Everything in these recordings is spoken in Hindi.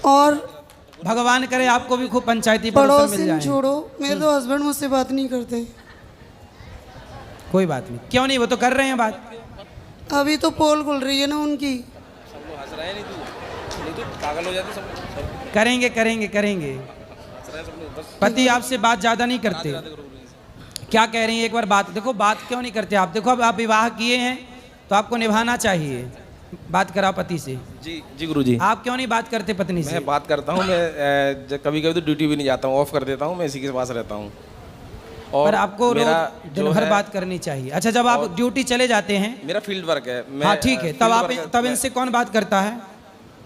और भगवान करे आपको भी खूब पंचायती पड़ोसन मिल पड़ोसिन जाए। छोड़ो, मेरे तो हस्बैंड मुझसे बात नहीं करते। कोई बात नहीं, क्यों नहीं, वो तो कर रहे हैं बात। अभी तो पोल खुल रही है ना उनकी। पागल हो जाते सब। करेंगे करेंगे करेंगे। पति आपसे बात ज्यादा नहीं करते, क्या कह रही हैं एक बार बात देखो, बात क्यों नहीं करते आप? देखो अब आप विवाह किए हैं तो आपको निभाना चाहिए, बात कराओ पति से। जी जी गुरुजी। आप क्यों नहीं बात करते पत्नी से? मैं बात करता हूँ, मैं कभी कभी तो ड्यूटी भी नहीं जाता हूँ, ऑफ कर देता हूँ, मैं इसी के पास रहता हूँ। पर आपको मेरा रोज दिन भर बात करनी चाहिए। अच्छा, जब आप ड्यूटी चले जाते हैं, मेरा फील्ड वर्क है। हाँ ठीक है, तब इनसे कौन बात करता है?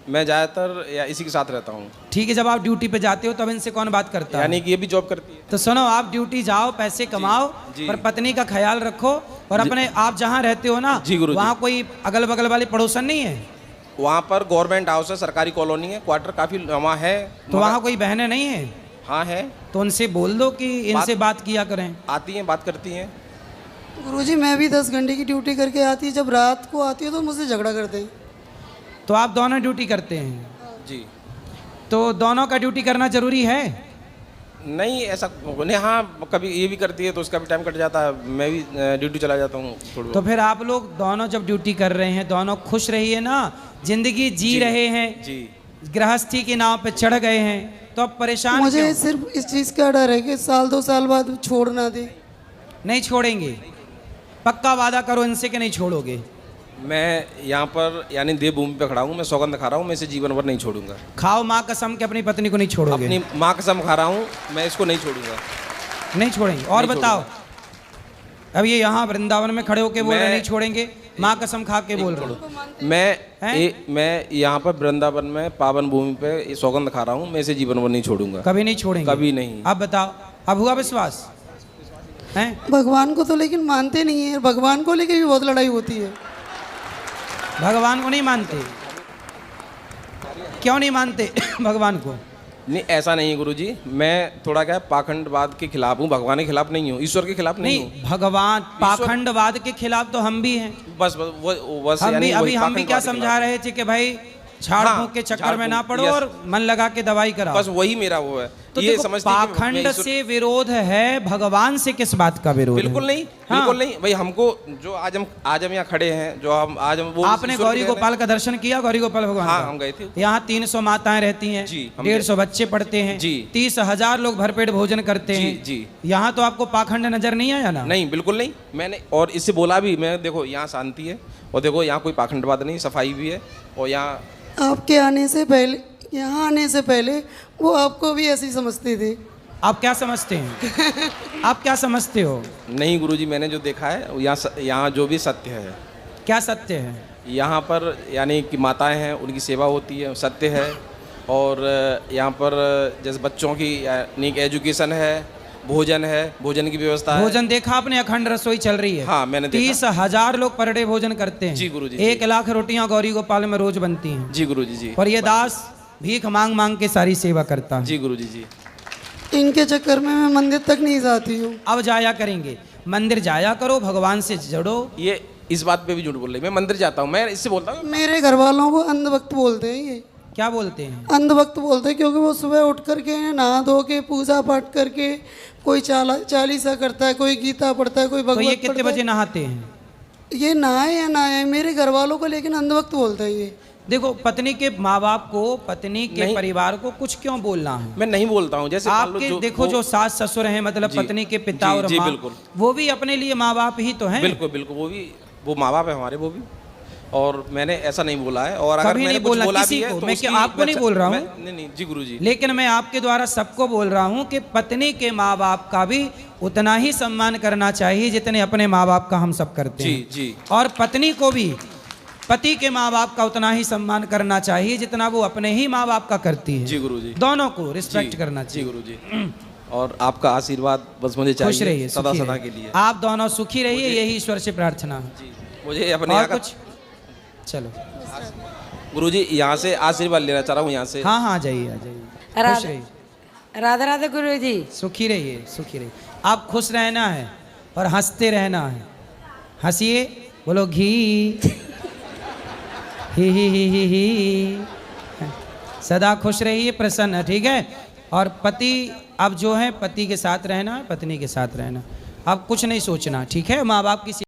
मैं ज़्यादातर या इसी के साथ रहता हूँ। ठीक है, जब आप ड्यूटी पे जाते हो तब इनसे कौन बात करता है? यानी कि ये भी जॉब करती है। तो सुनो, आप ड्यूटी जाओ, पैसे कमाओ, पर पत्नी का ख्याल रखो। और अपने आप जहाँ रहते हो ना, वहाँ कोई अगल बगल वाले पड़ोसन नहीं है? वहाँ पर गवर्नमेंट हाउस है, सरकारी कॉलोनी है, क्वार्टर काफ़ी वहाँ है। तो वहाँ कोई बहनें नहीं है? हाँ है। तो उनसे बोल दो कि इनसे बात किया करें। आती हैं, बात करती हैं। गुरुजी मैं भी 10 घंटे की ड्यूटी करके आती है, जब रात को आती है तो मुझसे झगड़ा करते हैं। तो आप दोनों ड्यूटी करते हैं? जी। तो दोनों का ड्यूटी करना जरूरी है? नहीं ऐसा नहीं, हाँ कभी ये भी करती है तो उसका भी टाइम कट जाता है, मैं भी ड्यूटी चला जाता हूँ थोड़ी। तो फिर आप लोग दोनों जब ड्यूटी कर रहे हैं, दोनों खुश रहिए ना, जिंदगी जी रहे हैं जी। गृहस्थी की नाव पे चढ़ गए हैं, तो अब परेशान मुझे क्यों? सिर्फ इस चीज़ का डर है कि साल 2 साल बाद छोड़ ना दे। नहीं छोड़ेंगे? पक्का वादा करो इनसे कि नहीं छोड़ोगे? मैं यहाँ पर यानी देवभूमि पे खड़ा हूँ, मैं सौगंध खा रहा हूँ, मैं इसे जीवन भर नहीं छोड़ूंगा। खाओ माँ कसम के अपनी पत्नी को नहीं छोड़ोगे? अपनी माँ कसम खा रहा हूँ, मैं इसको नहीं छोड़ूंगा। नहीं छोड़ेंगे? और नहीं बताओ, अब ये यहाँ वृंदावन में खड़े होके बोल रहे मैं- नहीं छोड़ेंगे, माँ कसम खा के बोल रहे हो। मैं यहाँ पर वृंदावन में पावन भूमि पे ये सौगंध खा रहा हूँ, मैं इसे जीवन भर नहीं छोड़ूंगा। कभी नहीं छोड़ेंगे? कभी नहीं। अब बताओ, अब हुआ विश्वास है? भगवान को तो लेकिन मानते नहीं है, भगवान को लेके भी बहुत लड़ाई होती है। भगवान को नहीं मानते? क्यों नहीं मानते भगवान को? नहीं ऐसा नहीं है गुरुजी, मैं थोड़ा क्या पाखंडवाद के खिलाफ हूँ, भगवान के खिलाफ नहीं हूँ, ईश्वर के खिलाफ नहीं हूँ। नहीं, भगवान पाखंडवाद के खिलाफ तो हम भी हैं। बस वो हम यानी भी, वही अभी हम भी क्या पाखंडवाद के समझा रहे थे कि भाई झाड़ हाँ, फूंक के चक्कर झाड़ में ना फूंक, पड़ो यस। और मन लगा के दवाई कराओ। बस वही मेरा वो है। तो ये देखो, समझते हैं कि मैं पाखंड ईश्वर- से विरोध है, भगवान से किस बात का विरोध है? बिल्कुल नहीं, हाँ। बिल्कुल नहीं भाई। हमको जो आज हम यहाँ खड़े हैं, जो हम आज हम वो आपने ईश्वर गौरी के देन गोपाल का दर्शन किया? गौरी गोपाल भगवान हाँ, का? हम गए थे। यहाँ 300 माताएं रहती हैं, जी, हम 150 बच्चे पढ़ते हैं, जी। 30,000 लोग भरपेट भोजन करते जी, हैं। जी। यहाँ तो आपको पाखंड नजर नहीं आया ना? नहीं बिल्कुल नहीं। मैंने और इससे बोला भी, मैं देखो यहाँ शांति है और देखो यहाँ कोई पाखंडवाद नहीं, सफाई भी है। और यहाँ आपके आने से पहले, यहाँ आने से पहले वो आपको भी ऐसे ही समझते थे। आप क्या समझते हैं? आप क्या समझते हो? नहीं गुरुजी, मैंने जो देखा है यहाँ जो भी सत्य है, क्या सत्य है? यहाँ पर यानी कि माताएं हैं, उनकी सेवा होती है, सत्य है। और यहाँ पर जैसे बच्चों की यानी एजुकेशन है, भोजन है, भोजन की व्यवस्था है। भोजन देखा आपने? अखंड रसोई चल रही है। हाँ, मैंने देखा। 30,000 लोग पर डे भोजन करते हैं। जी गुरुजी, 1 लाख रोटियां गौरी गोपाल में रोज बनती हैं। जी गुरुजी जी। और ये दास भीख मांग मांग के सारी सेवा करता है। जी गुरुजी जी। इनके चक्कर में मैं मंदिर तक नहीं जाती हूँ। अब जाया करेंगे, मंदिर जाया करो, भगवान से जुड़ो। ये इस बात पे भी झूठ बोल रही, मैं मंदिर जाता हूँ, मैं इससे बोलता हूँ। मेरे घर वालों को अंधभक्त बोलते हैं। ये क्या बोलते हैं? अंधभक्त बोलते हैं क्योंकि वो सुबह उठ करके नहा धो के पूजा पाठ करके, कोई चालीसा करता है, कोई गीता पढ़ता है, कोई तो भगवत ये कितने पढ़ता है। बजे नहाते हैं? ये नहाए या नहाए, मेरे घर वालों को लेकिन अंधभक्त बोलते हैं ये। देखो, पत्नी के माँ बाप को, पत्नी के नहीं। परिवार को कुछ क्यों बोलना है? मैं नहीं बोलता हूँ। जैसे मान लो आपके देखो जो सास ससुर हैं, मतलब जी, पत्नी के पिता जी, और जी, माँ, बिल्कुल। वो भी अपने लिए माँ बाप ही तो हैं। बिल्कुल बिल्कुल, वो माँ बाप है हमारे, वो भी। और मैंने ऐसा नहीं बोला है। और अगर कभी मैंने नहीं कुछ बोला बोला किसी भी है को। तो मैं क्या आपको नहीं बोल रहा हूँ? नहीं नहीं जी गुरुजी। लेकिन मैं आपके द्वारा सबको बोल रहा हूँ कि पत्नी के माँ बाप का भी उतना ही सम्मान करना चाहिए जितने अपने माँ बाप का हम सब करते जी हैं। जी। और पत्नी को भी पति के माँ बाप का उतना ही सम्मान करना चाहिए जितना वो अपने ही माँ बाप का करती है। जी गुरुजी। दोनों को रिस्पेक्ट करना जी चाहिए। गुरुजी। और आपका आशीर्वाद बस मुझे खुश चाहिए रहिए, सदा सुखी सदा रहिए। के लिए। आप दोनों सुखी रहिए, यही ईश्वर से प्रार्थना है। जी, मुझे अपने और यहाँ का कुछ? चलो, गुरुजी यहाँ से आशीर्वाद लेना चाह रहा हूँ यहाँ से। हाँ हाँ, आ जाइए आ जाइए। खुश रहिए, राधे राधे गुरु जी। सुखी रहिए, सुखी रहिए। आप खुश रहना है और हंसते रहना है। हंसिए, बोलो घी, ही। सदा खुश रहिए, प्रसन्न, ठीक है। और पति अब जो है पति के साथ रहना, पत्नी के साथ रहना, अब कुछ नहीं सोचना, ठीक है। माँ बाप की